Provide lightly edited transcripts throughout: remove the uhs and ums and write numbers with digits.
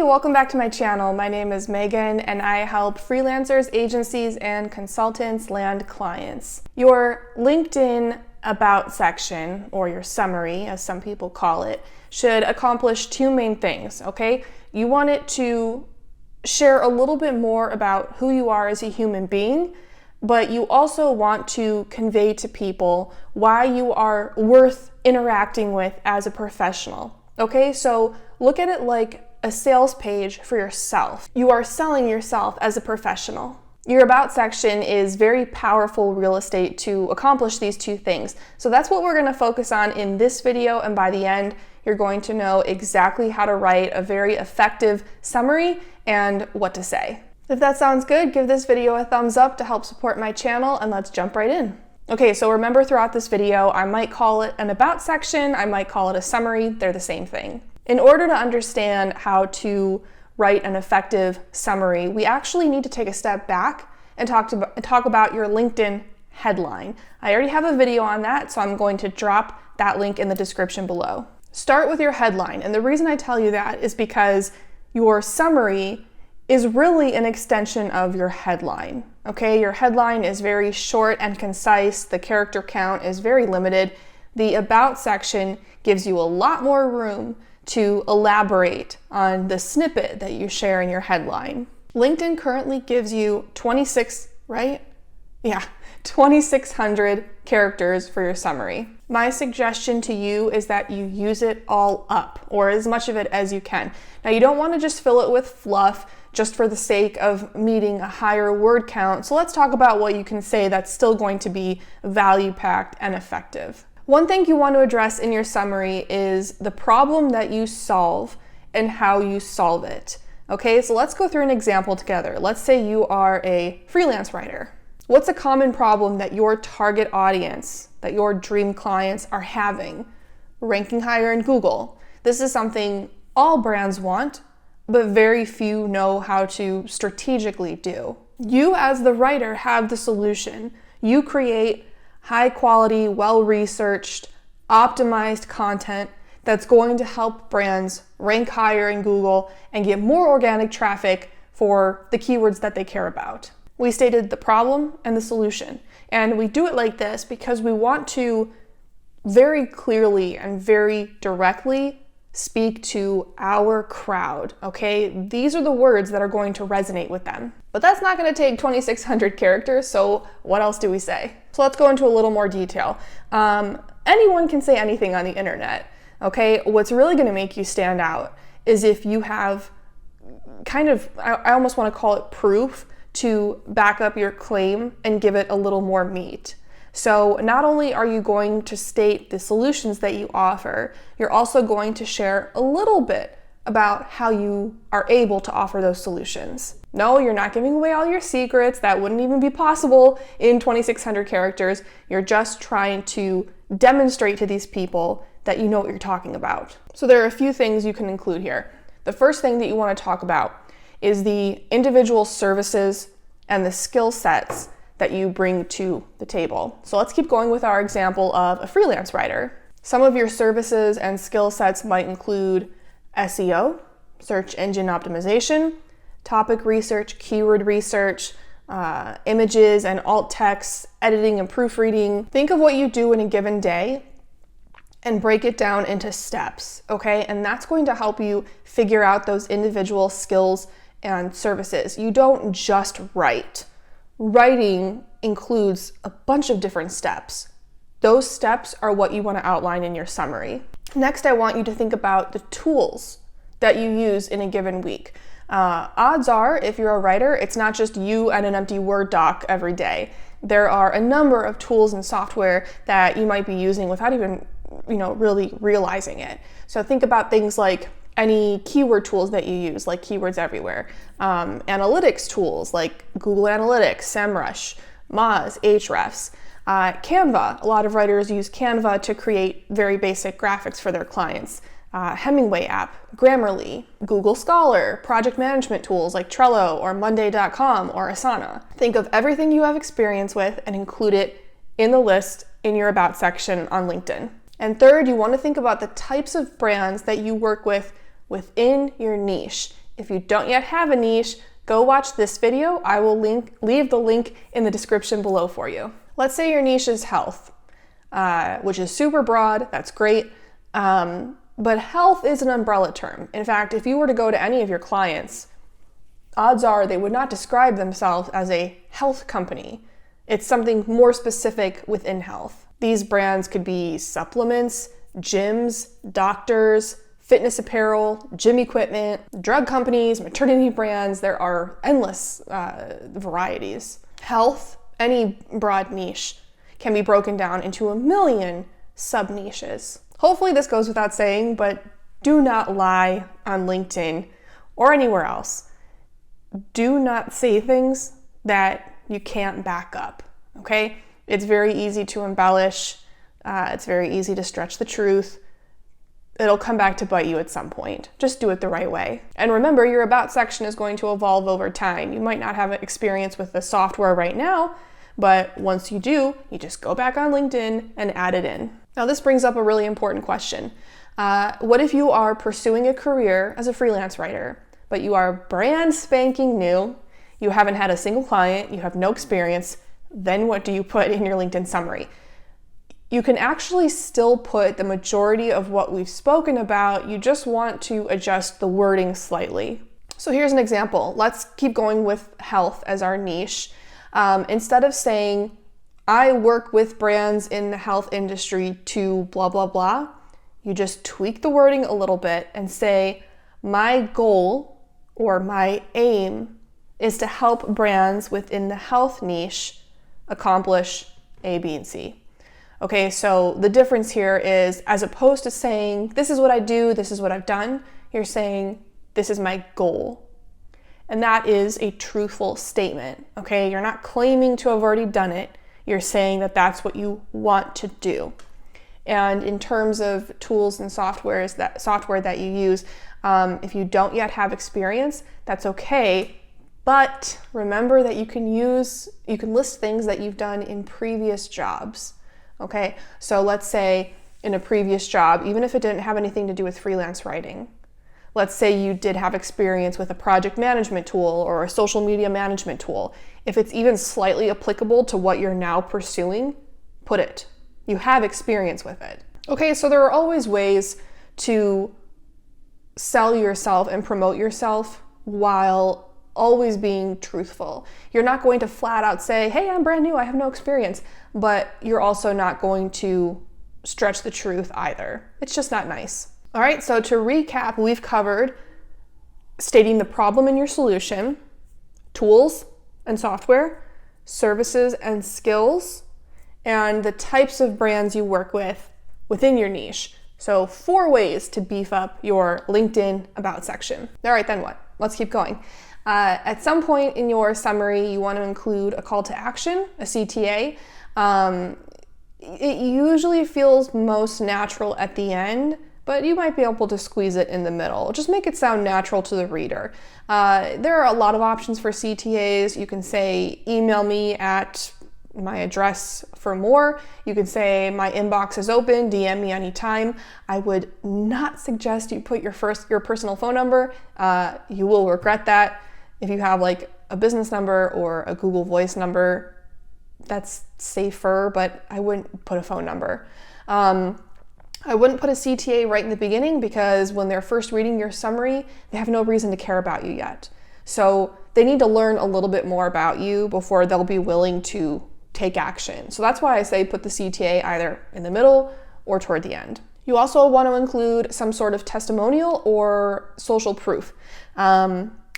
welcome back to my channel. My name is Megan and I help freelancers, agencies, and consultants land clients. Your LinkedIn About section, or your summary as some people call it, should accomplish two main things, okay? You want it to share a little bit more about who you are as a human being, but you also want to convey to people why you are worth interacting with as a professional, okay? So look at it like a sales page for yourself. You are selling yourself as a professional. Your About section is very powerful real estate to accomplish these two things. So that's what we're going to focus on in this video, and by the end, you're going to know exactly how to write a very effective summary and what to say. If that sounds good, give this video a thumbs up to help support my channel, and let's jump right in. Okay, so remember throughout this video, I might call it an About section, I might call it a summary, they're the same thing. In order to understand how to write an effective summary, we actually need to take a step back and talk about your LinkedIn headline. I already have a video on that, so I'm going to drop that link in the description below. Start with your headline, and the reason I tell you that is because your summary is really an extension of your headline, okay? Your headline is very short and concise, the character count is very limited. The About section gives you a lot more room to elaborate on the snippet that you share in your headline. LinkedIn currently gives you 2,600 characters for your summary. My suggestion to you is that you use it all up, or as much of it as you can. Now, you don't want to just fill it with fluff just for the sake of meeting a higher word count. So let's talk about what you can say that's still going to be value-packed and effective. One thing you want to address in your summary is the problem that you solve and how you solve it. Okay, so let's go through an example together. Let's say you are a freelance writer. What's a common problem that your target audience, that your dream clients are having? Ranking higher in Google. This is something all brands want, but very few know how to strategically do. You as the writer have the solution. You create high quality, well-researched, optimized content that's going to help brands rank higher in Google and get more organic traffic for the keywords that they care about. We stated the problem and the solution, and we do it like this because we want to very clearly and very directly speak to our crowd, okay? These are the words that are going to resonate with them. But that's not going to take 2,600 characters, so what else do we say? So let's go into a little more detail. Anyone can say anything on the internet, okay? What's really going to make you stand out is if you have kind of, I almost want to call it proof to back up your claim and give it a little more meat. So not only are you going to state the solutions that you offer, you're also going to share a little bit about how you are able to offer those solutions. No, you're not giving away all your secrets. That wouldn't even be possible in 2,600 characters. You're just trying to demonstrate to these people that you know what you're talking about. So there are a few things you can include here. The first thing that you want to talk about is the individual services and the skill sets that you bring to the table. So let's keep going with our example of a freelance writer. Some of your services and skill sets might include SEO, search engine optimization, topic research, keyword research, images and alt text, editing and proofreading. Think of what you do in a given day and break it down into steps, okay? And that's going to help you figure out those individual skills and services. You don't just write. Writing includes a bunch of different steps. Those steps are what you want to outline in your summary. Next, I want you to think about the tools that you use in a given week. Odds are, if you're a writer, it's not just you and an empty Word doc every day. There are a number of tools and software that you might be using without even, really realizing it. So think about things like any keyword tools that you use, like Keywords Everywhere, analytics tools like Google Analytics, SEMrush, Moz, Ahrefs, Canva. A lot of writers use Canva to create very basic graphics for their clients. Hemingway app, Grammarly, Google Scholar, project management tools like Trello or Monday.com or Asana. Think of everything you have experience with and include it in the list in your About section on LinkedIn. And third, you want to think about the types of brands that you work with within your niche. If you don't yet have a niche, go watch this video. I will leave the link in the description below for you. Let's say your niche is health, which is super broad. That's great. But health is an umbrella term. In fact, if you were to go to any of your clients, odds are they would not describe themselves as a health company. It's something more specific within health. These brands could be supplements, gyms, doctors, fitness apparel, gym equipment, drug companies, maternity brands. There are endless varieties. Health, any broad niche, can be broken down into a million sub-niches. Hopefully this goes without saying, but do not lie on LinkedIn or anywhere else. Do not say things that you can't back up, okay? It's very easy to embellish. It's very easy to stretch the truth. It'll come back to bite you at some point. Just do it the right way. And remember, your About section is going to evolve over time. You might not have experience with the software right now, but once you do, you just go back on LinkedIn and add it in. Now, this brings up a really important question. What if you are pursuing a career as a freelance writer, but you are brand spanking new, you haven't had a single client, you have no experience, then what do you put in your LinkedIn summary? You can actually still put the majority of what we've spoken about, you just want to adjust the wording slightly. So here's an example. Let's keep going with health as our niche. Instead of saying, I work with brands in the health industry to blah, blah, blah, you just tweak the wording a little bit and say, my goal or my aim is to help brands within the health niche accomplish A, B, and C. Okay, so the difference here is, as opposed to saying, this is what I do, this is what I've done, you're saying, this is my goal. And that is a truthful statement, okay? You're not claiming to have already done it. You're saying that that's what you want to do. And in terms of tools and software that you use, if you don't yet have experience, that's okay. But remember that you can list things that you've done in previous jobs. Okay, so let's say in a previous job, even if it didn't have anything to do with freelance writing, let's say you did have experience with a project management tool or a social media management tool. If it's even slightly applicable to what you're now pursuing, put it. You have experience with it. Okay, so there are always ways to sell yourself and promote yourself while always being truthful. You're not going to flat out say, hey, I'm brand new, I have no experience, but you're also not going to stretch the truth either. It's just not nice. All right, so to recap, we've covered stating the problem in your solution, tools and software, services and skills, and the types of brands you work with within your niche. So 4 ways to beef up your LinkedIn About section. All right, then what? Let's keep going. At some point in your summary, you want to include a call to action, a CTA. It usually feels most natural at the end, but you might be able to squeeze it in the middle. Just make it sound natural to the reader. There are a lot of options for CTAs. You can say, email me at my address for more. You can say, my inbox is open, DM me anytime. I would not suggest you put your personal phone number. You will regret that. If you have like a business number or a Google Voice number, that's safer, but I wouldn't put a phone number. I wouldn't put a CTA right in the beginning because when they're first reading your summary, they have no reason to care about you yet. So they need to learn a little bit more about you before they'll be willing to take action. So that's why I say put the CTA either in the middle or toward the end. You also want to include some sort of testimonial or social proof.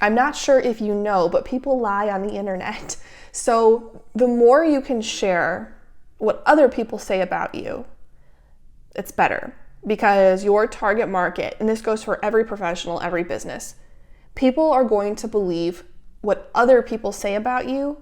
I'm not sure if you know, but people lie on the internet. So the more you can share what other people say about you, it's better, because your target market, and this goes for every professional, every business, people are going to believe what other people say about you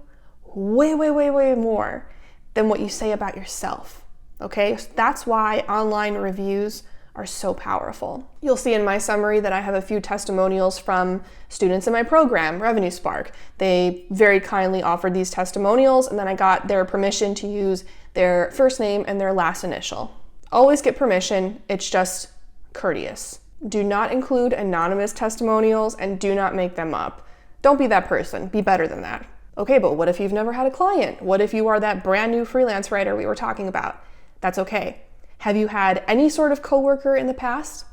way, way, way, way more than what you say about yourself. Okay, so that's why online reviews are so powerful. You'll see in my summary that I have a few testimonials from students in my program, Revenue Spark. They very kindly offered these testimonials, and then I got their permission to use their first name and their last initial. Always get permission, it's just courteous. Do not include anonymous testimonials and do not make them up. Don't be that person. Be better than that. Okay, but what if you've never had a client? What if you are that brand new freelance writer we were talking about? That's okay. Have you had any sort of coworker in the past?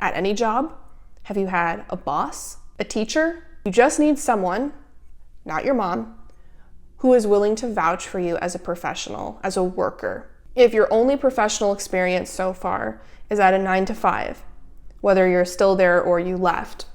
At any job? Have you had a boss? A teacher? You just need someone, not your mom, who is willing to vouch for you as a professional, as a worker. If your only professional experience so far is at a 9-to-5, whether you're still there or you left,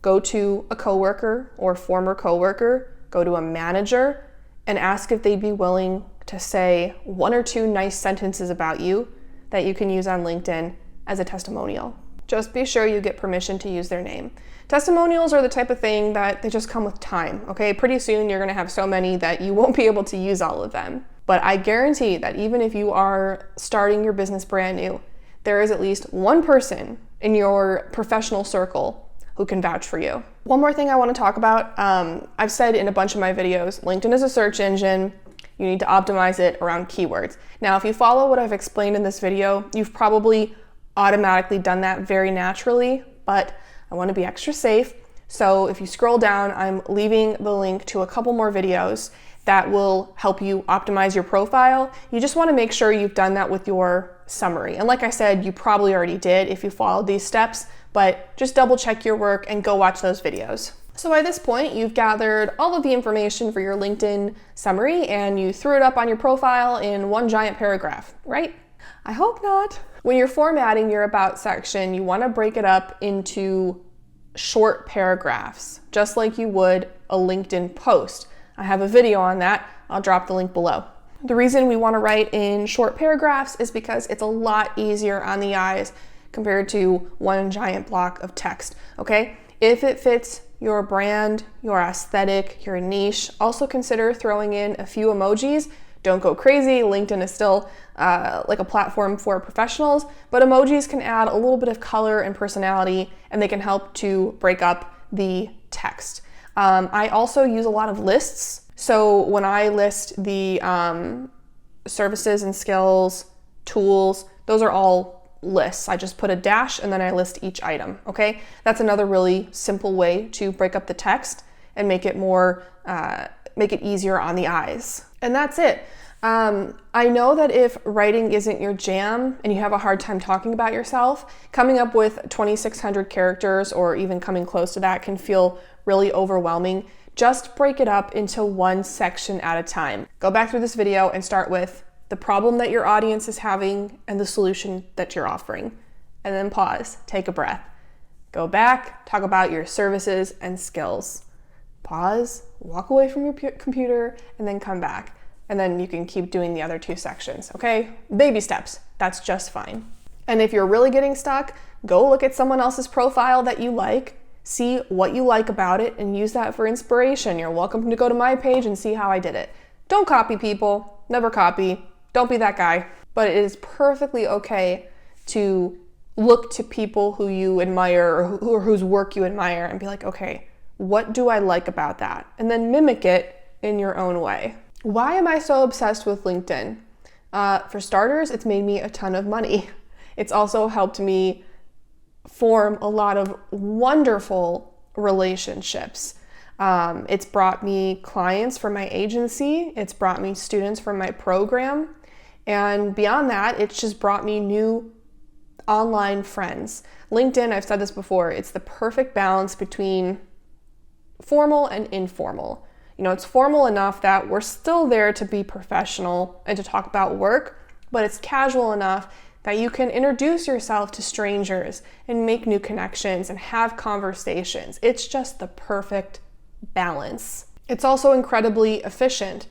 go to a coworker or former coworker, go to a manager, and ask if they'd be willing to say 1 or 2 nice sentences about you that you can use on LinkedIn as a testimonial. Just be sure you get permission to use their name. Testimonials are the type of thing that they just come with time, okay? Pretty soon you're gonna have so many that you won't be able to use all of them. But I guarantee that even if you are starting your business brand new, there is at least one person in your professional circle who can vouch for you. One more thing I wanna talk about, I've said in a bunch of my videos, LinkedIn is a search engine. You need to optimize it around keywords. Now, if you follow what I've explained in this video, you've probably automatically done that very naturally, but I want to be extra safe. So if you scroll down, I'm leaving the link to a couple more videos that will help you optimize your profile. You just want to make sure you've done that with your summary. And like I said, you probably already did if you followed these steps, but just double check your work and go watch those videos. So by this point, you've gathered all of the information for your LinkedIn summary and you threw it up on your profile in one giant paragraph, right? I hope not. When you're formatting your About section, you want to break it up into short paragraphs, just like you would a LinkedIn post. I have a video on that. I'll drop the link below. The reason we want to write in short paragraphs is because it's a lot easier on the eyes compared to one giant block of text, okay? If it fits your brand, your aesthetic, your niche, also consider throwing in a few emojis. Don't go crazy. LinkedIn is still like a platform for professionals, but emojis can add a little bit of color and personality, and they can help to break up the text. I also use a lot of lists. So when I list the services and skills, tools, those are all lists. I just put a dash and then I list each item, okay? That's another really simple way to break up the text and make it more, make it easier on the eyes. And that's it. I know that if writing isn't your jam and you have a hard time talking about yourself, coming up with 2,600 characters or even coming close to that can feel really overwhelming. Just break it up into one section at a time. Go back through this video and start with the problem that your audience is having and the solution that you're offering. And then pause, take a breath. Go back, talk about your services and skills. Pause, walk away from your computer, and then come back. And then you can keep doing the other 2 sections, okay? Baby steps, that's just fine. And if you're really getting stuck, go look at someone else's profile that you like, see what you like about it, and use that for inspiration. You're welcome to go to my page and see how I did it. Don't copy people, never copy. Don't be that guy. But it is perfectly okay to look to people who you admire or whose work you admire and be like, okay, what do I like about that? And then mimic it in your own way. Why am I so obsessed with LinkedIn? For starters, it's made me a ton of money. It's also helped me form a lot of wonderful relationships. It's brought me clients for my agency. It's brought me students for my program. And beyond that, it's just brought me new online friends. LinkedIn, I've said this before, it's the perfect balance between formal and informal. You know, it's formal enough that we're still there to be professional and to talk about work, but it's casual enough that you can introduce yourself to strangers and make new connections and have conversations. It's just the perfect balance. It's also incredibly efficient.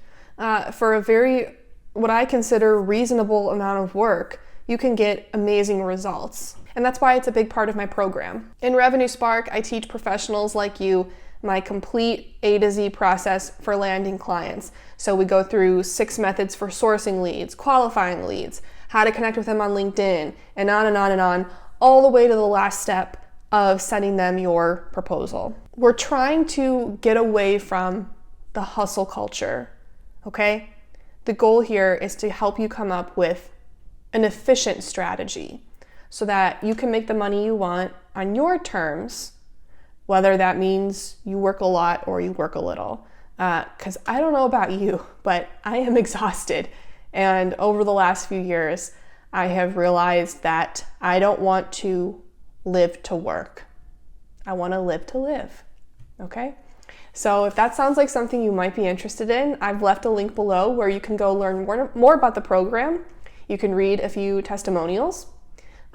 For a very, what I consider reasonable amount of work, you can get amazing results. And that's why it's a big part of my program. In Revenue Spark, I teach professionals like you my complete A to Z process for landing clients. So we go through 6 methods for sourcing leads, qualifying leads, how to connect with them on LinkedIn, and on and on and on, all the way to the last step of sending them your proposal. We're trying to get away from the hustle culture, okay? The goal here is to help you come up with an efficient strategy, so that you can make the money you want on your terms, whether that means you work a lot or you work a little. Because I don't know about you, but I am exhausted. And over the last few years, I have realized that I don't want to live to work. I want to live to live, okay? So if that sounds like something you might be interested in, I've left a link below where you can go learn more about the program. You can read a few testimonials.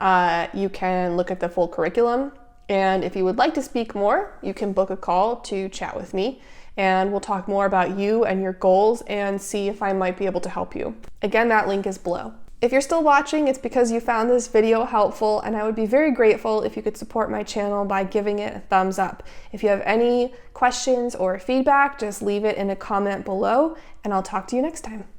You can look at the full curriculum. And if you would like to speak more, you can book a call to chat with me, and we'll talk more about you and your goals and see if I might be able to help you. Again, that link is below. If you're still watching, it's because you found this video helpful, and I would be very grateful if you could support my channel by giving it a thumbs up. If you have any questions or feedback, just leave it in a comment below, and I'll talk to you next time.